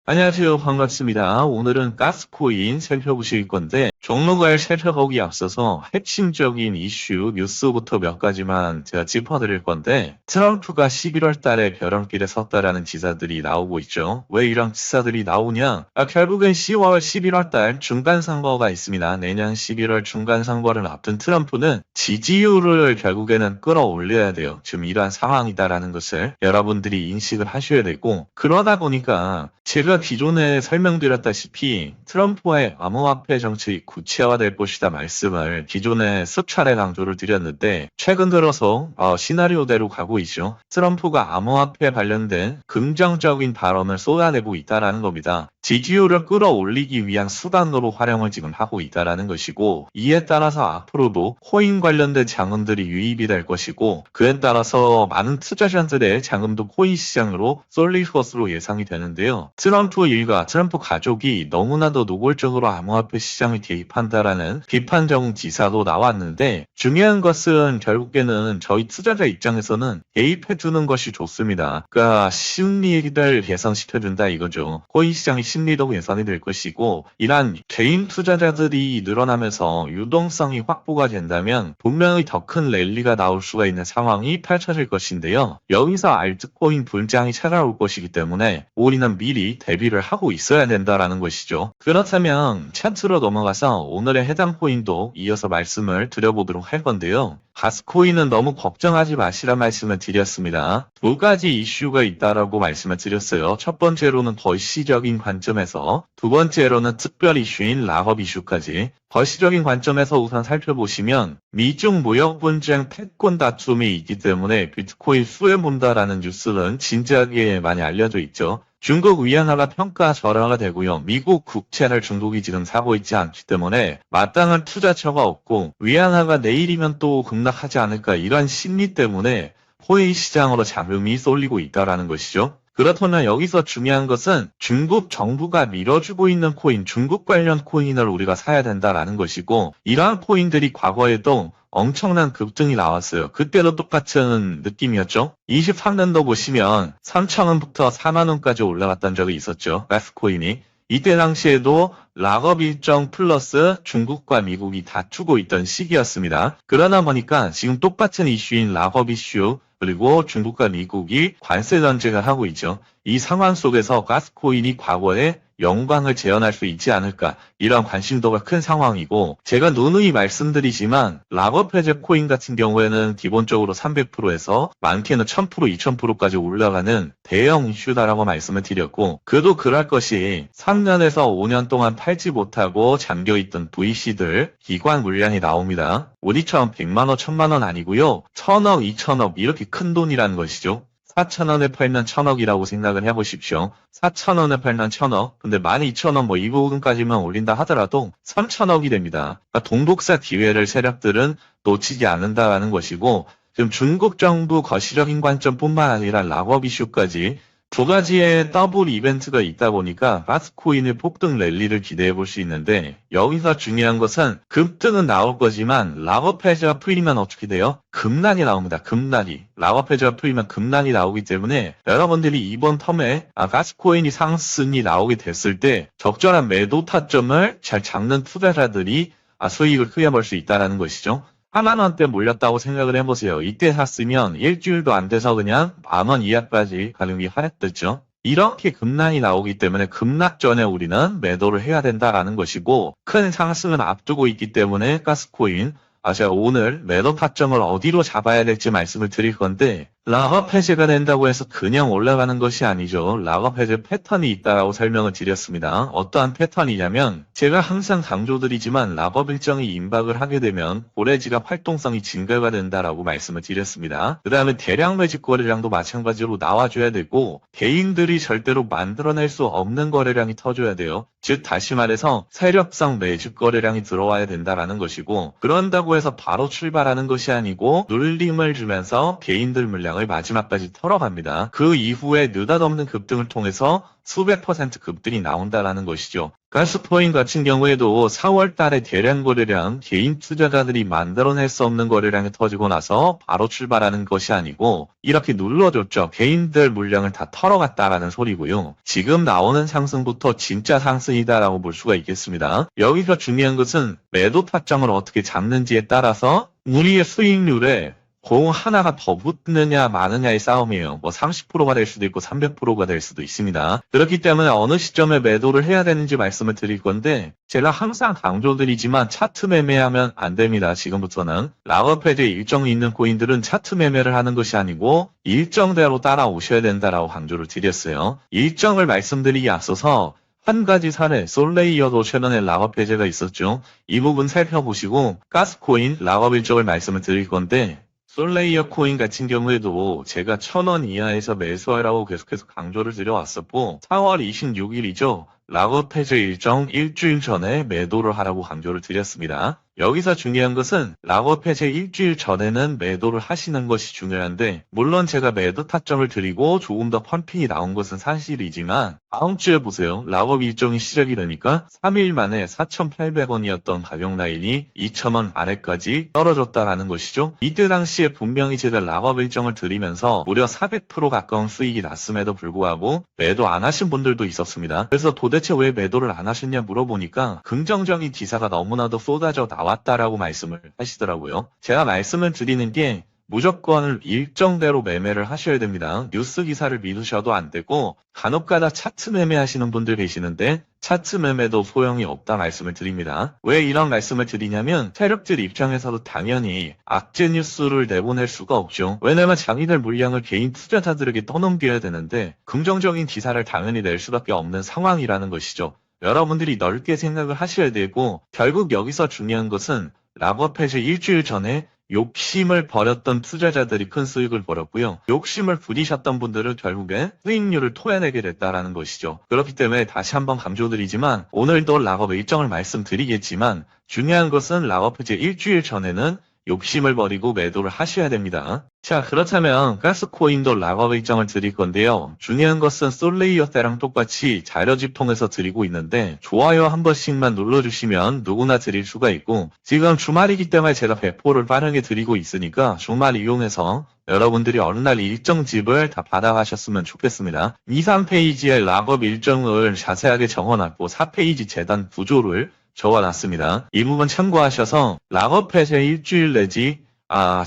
안녕하세요. 반갑습니다. 오늘은 가스코인 살펴보실 건데, 종목을 살펴보기 앞서서 핵심적인 이슈, 뉴스부터 몇 가지만 제가 짚어드릴 건데, 트럼프가 11월 달에 벼랑길에 섰다라는 기사들이 나오고 있죠. 왜 이런 기사들이 나오냐? 결국엔 10월, 11월 달 중간선거가 있습니다. 내년 11월 중간선거를 앞둔 트럼프는 지지율을 결국에는 끌어올려야 돼요. 지금 이러한 상황이다라는 것을 여러분들이 인식을 하셔야 되고, 그러다 보니까 제가 기존에 설명드렸다시피 트럼프의 암호화폐 정책이 구체화될 것이다 말씀을 기존에 수차례 강조를 드렸는데, 최근 들어서 시나리오대로 가고 있죠. 트럼프가 암호화폐 관련된 긍정적인 발언을 쏟아내고 있다는 겁니다. 지지율을 끌어올리기 위한 수단으로 활용을 지금 하고 있다는 것이고, 이에 따라서 앞으로도 코인 관련된 자금들이 유입이 될 것이고, 그에 따라서 많은 투자자들의 자금도 코인 시장으로 쏠릴 것으로 예상이 되는데요. 트럼프 일가, 트럼프 가족이 너무나도 노골적으로 암호화폐 시장에 개입한다라는 비판적 기사도 나왔는데, 중요한 것은 결국에는 저희 투자자 입장에서는 개입해주는 것이 좋습니다. 그러니까 심리를 개선시켜준다 이거죠. 코인 시장의 심리도 개선이 될 것이고, 이러한 개인 투자자들이 늘어나면서 유동성이 확보가 된다면 분명히 더 큰 랠리가 나올 수가 있는 상황이 펼쳐질 것인데요. 여기서 알트코인 불장이 찾아올 것이기 때문에 우리는 미리 대비를 하고 있어야 된다라는 것이죠. 그렇다면 차트로 넘어가서 오늘의 해당 코인도 이어서 말씀을 드려보도록 할 건데요. 가스코인은 너무 걱정하지 마시라 말씀을 드렸습니다. 두 가지 이슈가 있다라고 말씀을 드렸어요. 첫 번째로는 거시적인 관점에서, 두 번째로는 특별 이슈인 락업 이슈까지. 거시적인 관점에서 우선 살펴보시면 미중 무역 분쟁 패권 다툼이 있기 때문에 비트코인 수혜본다라는 뉴스는 진지하게 많이 알려져 있죠. 중국 위안화가 평가 절하가 되고요. 미국 국채를 중국이 지금 사고 있지 않기 때문에 마땅한 투자처가 없고, 위안화가 내일이면 또 급락하지 않을까, 이런 심리 때문에 코인 시장으로 자금이 쏠리고 있다는 것이죠. 그렇다면 여기서 중요한 것은 중국 정부가 밀어주고 있는 코인, 중국 관련 코인을 우리가 사야 된다는 것이고, 이러한 코인들이 과거에도 엄청난 급등이 나왔어요. 그때도 똑같은 느낌이었죠. 23년도 보시면 3,000원부터 4만원까지 올라갔던 적이 있었죠. 가스코인이. 이때 당시에도 락업 일정 플러스 중국과 미국이 다투고 있던 시기였습니다. 그러다 보니까 지금 똑같은 이슈인 락업 이슈, 그리고 중국과 미국이 관세 전쟁을 하고 있죠. 이 상황 속에서 가스코인이 과거에 영광을 재현할 수 있지 않을까, 이런 관심도가 큰 상황이고, 제가 누누이 말씀드리지만 락업 해제 코인 같은 경우에는 기본적으로 300%에서 많게는 1000%, 2000%까지 올라가는 대형 이슈다라고 말씀을 드렸고, 그도 그럴 것이 3년에서 5년 동안 팔지 못하고 잠겨있던 VC들 기관 물량이 나옵니다. 우리처럼 100만원, 1000만원 아니고요. 1000억, 2000억 이렇게 큰 돈이라는 것이죠. 4,000원에 팔면 1000억이라고 생각을 해보십시오. 4,000원에 팔면 1000억, 근데 12,000원 이 부분까지만 올린다 하더라도 3,000억이 됩니다. 그러니까 동독사 기회를 세력들은 놓치지 않는다는 것이고, 지금 중국 정부 거시적인 관점뿐만 아니라 락업 이슈까지 두 가지의 더블 이벤트가 있다 보니까 가스코인의 폭등 랠리를 기대해 볼 수 있는데, 여기서 중요한 것은 급등은 나올 거지만 락업 해제가 풀리면 어떻게 돼요? 급락이 나옵니다. 급락이. 락업 해제가 풀리면 급락이 나오기 때문에 여러분들이 이번 텀에 가스코인이 상승이 나오게 됐을 때 적절한 매도 타점을 잘 잡는 투자자들이 수익을 크게 벌 수 있다는 것이죠. 4만원대 몰렸다고 생각을 해보세요. 이때 샀으면 일주일도 안 돼서 그냥 10,000원 이하까지 가격이 하락됐죠. 이렇게 급락이 나오기 때문에 급락 전에 우리는 매도를 해야 된다는 것이고, 큰 상승을 앞두고 있기 때문에 가스코인, 제가 오늘 매도 타점을 어디로 잡아야 될지 말씀을 드릴 건데, 락업 해제가 된다고 해서 그냥 올라가는 것이 아니죠. 락업 해제 패턴이 있다고 설명을 드렸습니다. 어떠한 패턴이냐면, 제가 항상 강조드리지만 락업 일정이 임박을 하게 되면 고래지갑 활동성이 증가가 된다라고 말씀을 드렸습니다. 그 다음에 대량 매집 거래량도 마찬가지로 나와줘야 되고, 개인들이 절대로 만들어낼 수 없는 거래량이 터져야 돼요. 즉 다시 말해서 세력성 매집 거래량이 들어와야 된다라는 것이고, 그런다고 해서 바로 출발하는 것이 아니고 눌림을 주면서 개인들 물량, 물량을 마지막까지 털어갑니다. 그 이후에 느닷없는 급등을 통해서 수백 % 급등이 나온다라는 것이죠. 가스코인 같은 경우에도 4월 달에 대량 거래량, 개인 투자자들이 만들어낼 수 없는 거래량이 터지고 나서 바로 출발하는 것이 아니고 이렇게 눌러줬죠. 개인들 물량을 다 털어갔다라는 소리고요. 지금 나오는 상승부터 진짜 상승이다라고 볼 수가 있겠습니다. 여기서 중요한 것은 매도 타점을 어떻게 잡는지에 따라서 우리의 수익률에 공 하나가 더 붙느냐 마느냐의 싸움이에요. 뭐 30%가 될 수도 있고 300%가 될 수도 있습니다. 그렇기 때문에 어느 시점에 매도를 해야 되는지 말씀을 드릴 건데 제가 항상 강조드리지만 차트 매매하면 안 됩니다. 지금부터는 락업 해제 일정이 있는 코인들은 차트 매매를 하는 것이 아니고 일정대로 따라오셔야 된다라고 강조를 드렸어요. 일정을 말씀드리기 앞서서 한 가지 사례, 솔레이어도 최근에 락업 해제가 있었죠. 이 부분 살펴보시고 가스코인 락업 일정을 말씀을 드릴 건데 솔레이어 코인 같은 경우에도 제가 1,000원 이하에서 매수하라고 계속해서 강조를 드려왔었고 4월 26일이죠. 락업 해제 일정 일주일 전에 매도를 하라고 강조를 드렸습니다. 여기서 중요한 것은 락업 해제 일주일 전에는 매도를 하시는 것이 중요한데 물론 제가 매도 타점을 드리고 조금 더 펀핑이 나온 것은 사실이지만 다음 주에 보세요. 락업 일정이 시작이 되니까 3일 만에 4,800원이었던 가격 라인이 2,000원 아래까지 떨어졌다라는 것이죠. 이때 당시에 분명히 제가 락업 일정을 드리면서 무려 400% 가까운 수익이 났음에도 불구하고 매도 안 하신 분들도 있었습니다. 그래서 도대체 왜 매도를 안 하셨냐 물어보니까 긍정적인 기사가 너무나도 쏟아져 나왔다라고 말씀을 하시더라고요. 제가 말씀을 드리는 게 무조건 일정대로 매매를 하셔야 됩니다. 뉴스 기사를 믿으셔도 안 되고 간혹가다 차트 매매하시는 분들 계시는데 차트 매매도 소용이 없다 말씀을 드립니다. 왜 이런 말씀을 드리냐면 세력들 입장에서도 당연히 악재 뉴스를 내보낼 수가 없죠. 왜냐면 자기들 물량을 개인 투자자들에게 떠넘겨야 되는데 긍정적인 기사를 당연히 낼 수밖에 없는 상황이라는 것이죠. 여러분들이 넓게 생각을 하셔야 되고 결국 여기서 중요한 것은 락업 해제 일주일 전에 욕심을 버렸던 투자자들이 큰 수익을 벌었고요. 욕심을 부리셨던 분들은 결국에 수익률을 토해내게 됐다라는 것이죠. 그렇기 때문에 다시 한번 강조드리지만 오늘도 락업 일정을 말씀드리겠지만 중요한 것은 락업 해제 일주일 전에는 욕심을 버리고 매도를 하셔야 됩니다. 자, 그렇다면 가스코인도 락업 일정을 드릴 건데요. 중요한 것은 솔레이어 때랑 똑같이 자료집 통해서 드리고 있는데 좋아요 한 번씩만 눌러주시면 누구나 드릴 수가 있고 지금 주말이기 때문에 제가 배포를 빠르게 드리고 있으니까 주말 이용해서 여러분들이 어느 날 일정집을 다 받아가셨으면 좋겠습니다. 2, 3페이지에 락업 일정을 자세하게 적어놨고 4페이지 재단 구조를 적어놨습니다. 이 부분 참고하셔서 락업 해제 일주일 내지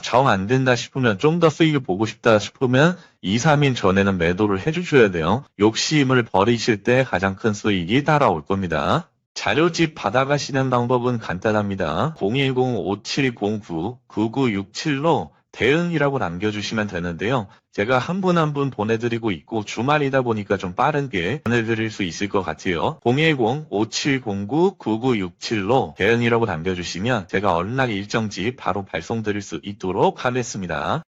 정 안 된다 싶으면 좀 더 수익을 보고 싶다 싶으면 2, 3일 전에는 매도를 해주셔야 돼요. 욕심을 버리실 때 가장 큰 수익이 따라올 겁니다. 자료집 받아가시는 방법은 간단합니다. 010-5709-9967로 대응이라고 남겨주시면 되는데요. 제가 한 분 한 분 보내드리고 있고 주말이다 보니까 좀 빠르게 보내드릴 수 있을 것 같아요. 010-5709-9967로 대응이라고 남겨주시면 제가 어느 날 일정지 바로 발송드릴 수 있도록 하겠습니다.